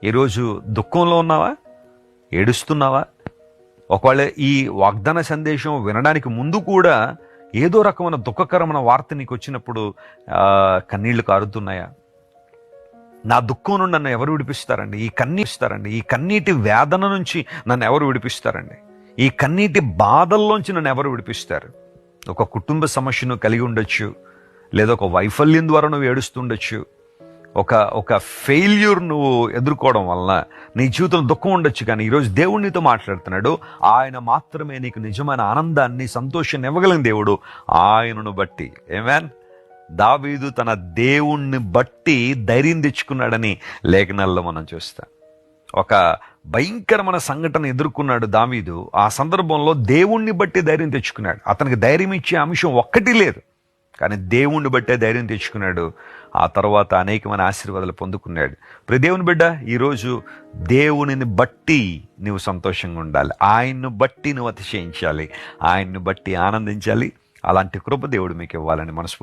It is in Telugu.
ఈరోజు దుఃఖంలో ఉన్నావా? ఏడుస్తున్నావా? ఒకవేళ ఈ వాగ్దాన సందేశం వినడానికి ముందు కూడా ఏదో రకమైన దుఃఖకరమైన వార్త నీకు వచ్చినప్పుడు కన్నీళ్లు కారుతున్నాయా? నా దుఃఖం నుండి నన్ను ఎవరు విడిపిస్తారండి? ఈ కన్నీటి వేదన నుంచి నన్ను ఎవరు విడిపిస్తారండి? ఈ కన్నీటి బాధల్లోంచి నన్ను ఎవరు విడిపిస్తారు? ఒక కుటుంబ సమస్యను కలిగి ఉండొచ్చు, లేదా ఒక వైఫల్యం ద్వారా నువ్వు ఏడుస్తుండొచ్చు, ఒక ఫెయిల్యూర్ నువ్వు ఎదుర్కోవడం వలన నీ జీవితంలో దుఃఖం ఉండొచ్చు. కానీ ఈరోజు దేవుడు నీతో మాట్లాడుతున్నాడు. ఆయన మాత్రమే నీకు నిజమైన ఆనందాన్ని, సంతోషాన్ని ఇవ్వగలిగిన దేవుడు. ఆయనను బట్టి ఆమేన్. దావీదు తన దేవుణ్ణి బట్టి ధైర్యం తెచ్చుకున్నాడని లేఖనాల్లో మనం చూస్తాం. ఒక భయంకరమైన సంఘటన ఎదుర్కొన్నాడు దావీదు. ఆ సందర్భంలో దేవుణ్ణి బట్టి ధైర్యం తెచ్చుకున్నాడు. అతనికి ధైర్యం ఇచ్చే అంశం ఒక్కటి లేదు, కానీ దేవుణ్ణి బట్టే ధైర్యం తెచ్చుకున్నాడు. ఆ తర్వాత అనేకమైన ఆశీర్వాదాలు పొందుకున్నాడు. ప్రియ దేవుని బిడ్డ, ఈరోజు దేవునిని బట్టి నువ్వు సంతోషంగా ఉండాలి. ఆయన్ను బట్టి నువ్వు అతిశయించాలి, ఆయన్ను బట్టి ఆనందించాలి. అలాంటి కృప దేవుడు మీకు ఇవ్వాలని మనస్ఫూర్తి